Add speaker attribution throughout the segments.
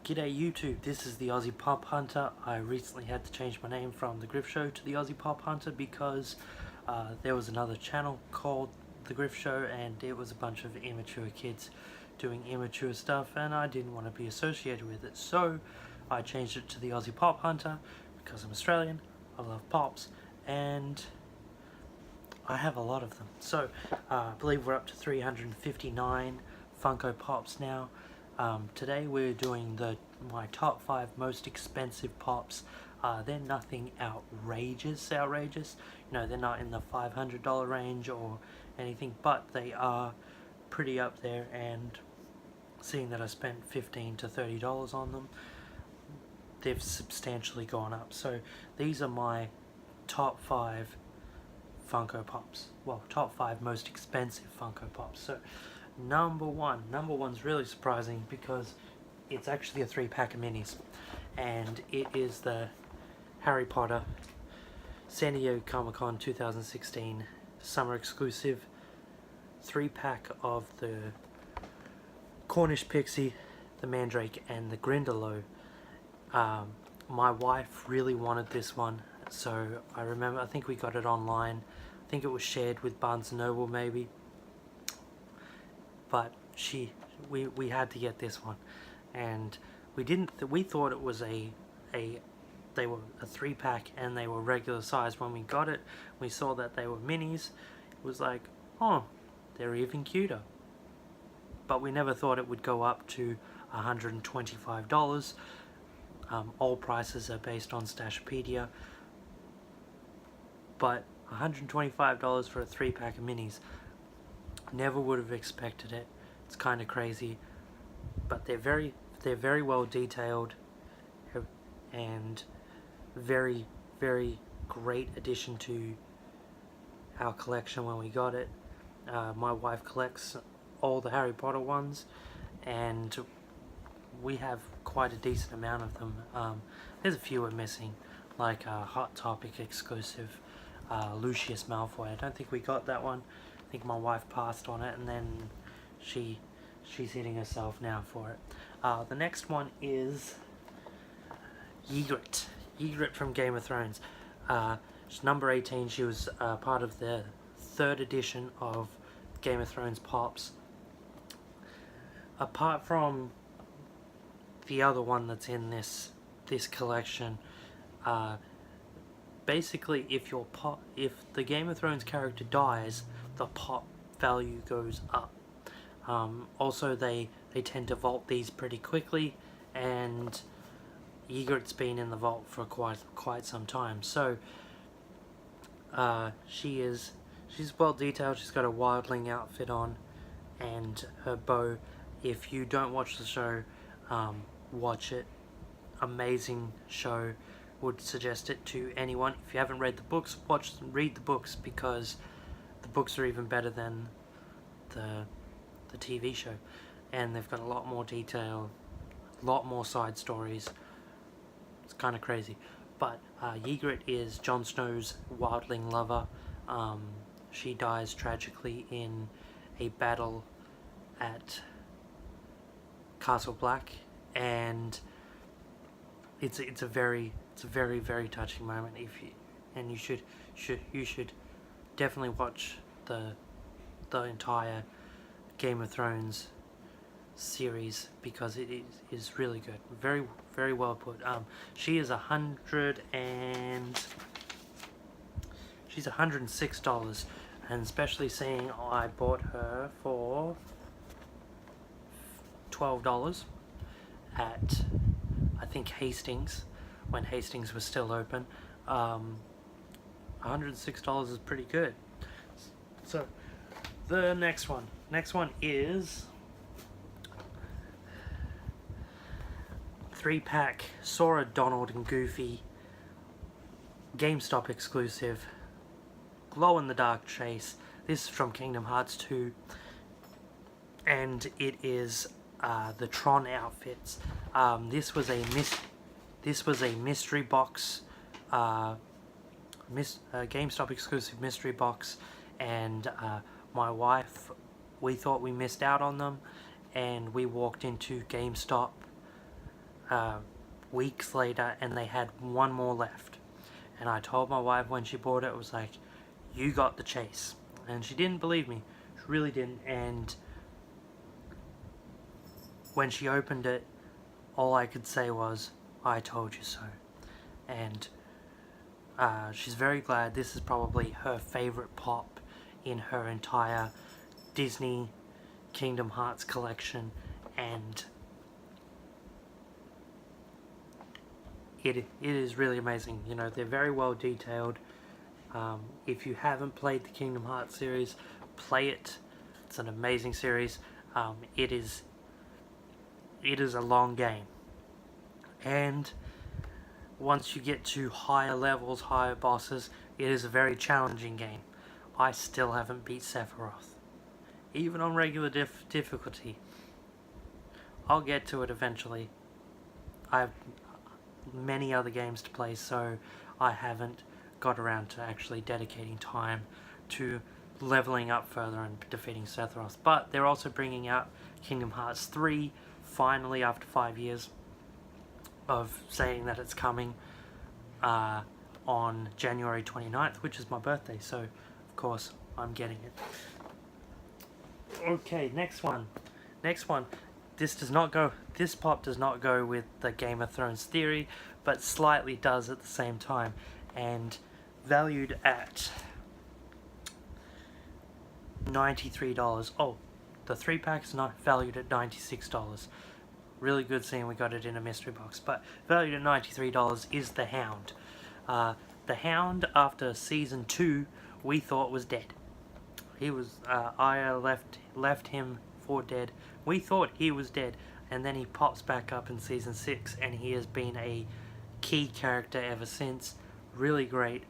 Speaker 1: G'day YouTube, this is the Aussie Pop Hunter. I recently had to change my name from The Griff Show to the Aussie Pop Hunter because there was another channel called The Griff Show and it was a bunch of immature kids doing immature stuff and I didn't want to be associated with it. So I changed it to the Aussie Pop Hunter because I'm Australian, I love pops, and I have a lot of them. So I believe we're up to 359 Funko Pops now. Today we're doing my top 5 most expensive pops. They're nothing outrageous. You know, they're not in the $500 range or anything, but they are pretty up there, and seeing that I spent $15 to $30 on them, they've substantially gone up. So these are my top 5 Funko Pops. Well, top 5 most expensive Funko Pops. So number one's really surprising because it's actually a 3-pack of minis, and it is the Harry Potter San Diego Comic-Con 2016 summer exclusive 3-pack of the Cornish Pixie, the Mandrake, and the Grindylow. My wife really wanted this one, so I think we got it online. I think it was shared with Barnes & Noble maybe, but we had to get this one, and we thought it was they were a 3-pack and they were regular size. When we got it, we saw that they were minis. It was like, oh, they're even cuter. But we never thought it would go up to $125. All prices are based on Stashopedia, but $125 for a 3-pack of minis, never would have expected it. It's kind of crazy, but they're very well detailed and very great addition to our collection when we got it. My wife collects all the Harry Potter ones, and we have quite a decent amount of them. There's a few we're missing, like a Hot Topic exclusive Lucius Malfoy. I don't think we got that one. I think my wife passed on it, and then she's hitting herself now for it. The next one is Ygritte from Game of Thrones. She's number 18. She was part of the 3rd edition of Game of Thrones Pops. Apart from the other one that's in this collection, basically if the Game of Thrones character dies, the pop value goes up. Also they tend to vault these pretty quickly, and Ygritte's been in the vault for quite some time. So she's well detailed. She's got a wildling outfit on and her bow. If you don't watch the show, watch it. Amazing show. Would suggest it to anyone. If you haven't read the books, read the books, because the books are even better than the TV show, and they've got a lot more detail, a lot more side stories. It's kind of crazy. But Ygritte is Jon Snow's wildling lover. She dies tragically in a battle at Castle Black, and it's a very touching moment. You should definitely watch the entire Game of Thrones series, because it is really good. Very well put. She is she's $106, and especially seeing I bought her for $12 at, I think, Hastings, when Hastings was still open. $106 is pretty good. So the next one is 3-pack Sora, Donald and Goofy GameStop exclusive glow-in-the-dark chase. This is from Kingdom Hearts 2, and it is the Tron outfits. This was a mystery box, GameStop exclusive mystery box, and my wife, we thought we missed out on them, and we walked into GameStop weeks later, and they had one more left. And I told my wife when she bought it, it was like, you got the chase. And she didn't believe me. She really didn't. And when she opened it, all I could say was, I told you so. And she's very glad. This is probably her favorite pop in her entire Disney Kingdom Hearts collection, and it is really amazing. You know, they're very well detailed. If you haven't played the Kingdom Hearts series, play it. It's an amazing series. It is a long game, and once you get to higher levels, higher bosses, it is a very challenging game. I still haven't beat Sephiroth, even on regular difficulty. I'll get to it eventually. I have many other games to play, so I haven't got around to actually dedicating time to leveling up further and defeating Sephiroth. But they're also bringing out Kingdom Hearts 3, finally, after 5 years of saying that it's coming on January 29th, which is my birthday, so of course I'm getting it. Okay, next one. This pop does not go with the Game of Thrones theory, but slightly does at the same time, and valued at $93. Oh, the 3-pack is not valued at $96. Really good seeing we got it in a mystery box, but valued at $93 is the Hound. The Hound, after season 2, we thought was dead. He was, Aya left him for dead. We thought he was dead, and then he pops back up in season 6, and he has been a key character ever since. Really great.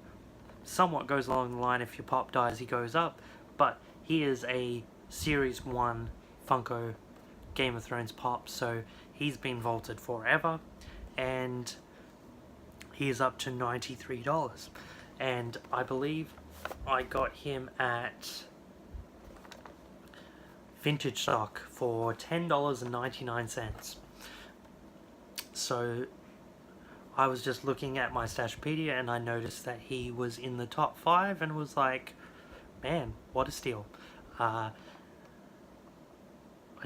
Speaker 1: Somewhat goes along the line, if your pop dies, he goes up, but he is a Series 1 Funko Game of Thrones pop, so he's been vaulted forever, and he is up to $93. And I believe I got him at vintage stock for $10.99. So I was just looking at my Stashpedia, and I noticed that he was in the top 5, and was like, man, what a steal. I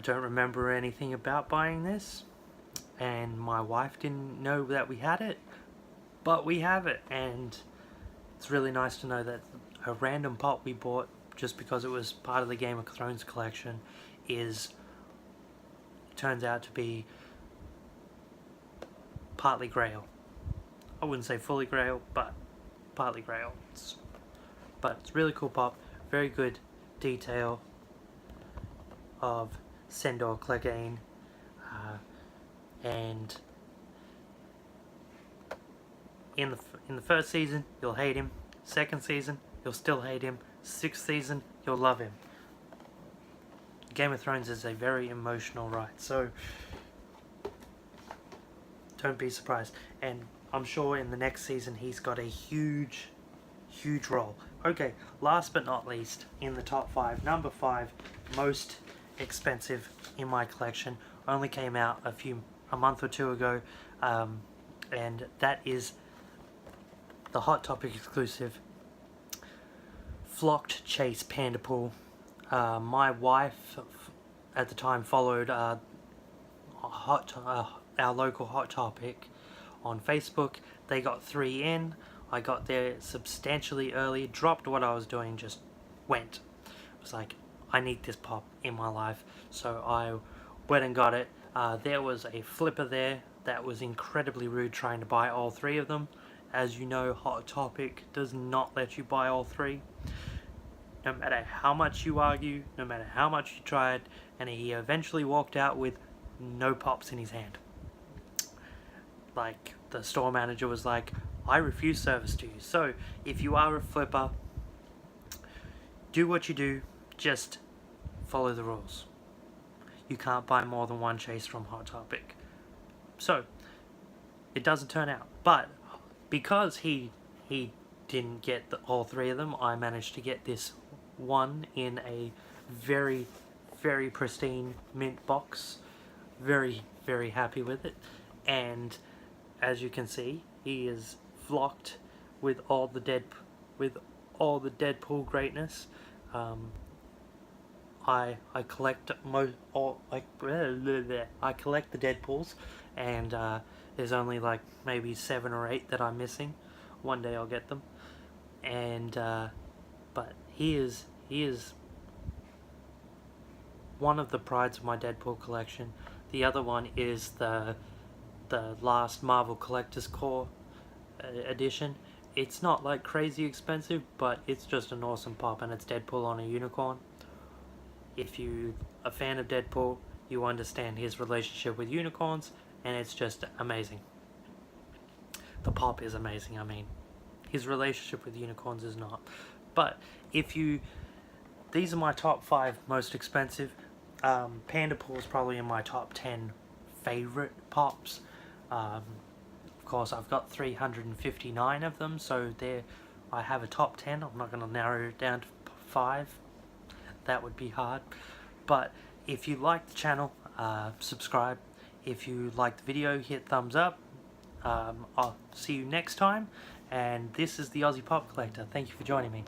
Speaker 1: don't remember anything about buying this, and my wife didn't know that we had it, but we have it, and it's really nice to know that a random pop we bought just because it was part of the Game of Thrones collection turns out to be partly Grail. I wouldn't say fully Grail, but partly Grail. But it's really cool pop, very good detail of Sendor Clegane, and in the first season you'll hate him, second season you'll still hate him, sixth season you'll love him. Game of Thrones is a very emotional ride, so don't be surprised. And I'm sure in the next season he's got a huge role. Okay, last but not least, in the top 5, number 5 most expensive in my collection, only came out a month or two ago, and that is the Hot Topic exclusive Flocked Chase Panda Pool. My wife at the time followed our local Hot Topic on Facebook. They got 3 in. I got there substantially early, dropped what I was doing, just went. It was like, I need this pop in my life, so I went and got it. There was a flipper there that was incredibly rude trying to buy all 3 of them. As you know, Hot Topic does not let you buy all 3. No matter how much you argue, no matter how much you tried, and he eventually walked out with no pops in his hand. Like, the store manager was like, I refuse service to you. So, if you are a flipper, do what you do, just follow the rules. You can't buy more than 1 chase from Hot Topic. So, it doesn't turn out. But, because he didn't get all 3 of them, I managed to get this one in a very pristine mint box. Very happy with it. and as you can see, he is flocked with all the Deadpool greatness. I collect I collect the Deadpools, and there's only like maybe 7 or 8 that I'm missing. One day I'll get them, and but he is one of the prides of my Deadpool collection. The other one is the last Marvel Collector's Core edition. It's not like crazy expensive, but it's just an awesome pop, and it's Deadpool on a unicorn. If you're a fan of Deadpool, you understand his relationship with unicorns, and it's just amazing. The pop is amazing, I mean. His relationship with unicorns is not. But these are my top 5 most expensive. Pandapool is probably in my top 10 favorite pops. Of course, I've got 359 of them, so there I have a top 10. I'm not going to narrow it down to 5. That would be hard. But if you like the channel, subscribe. If you like the video, hit thumbs up. I'll see you next time. And this is the Aussie Pop Collector. Thank you for joining me.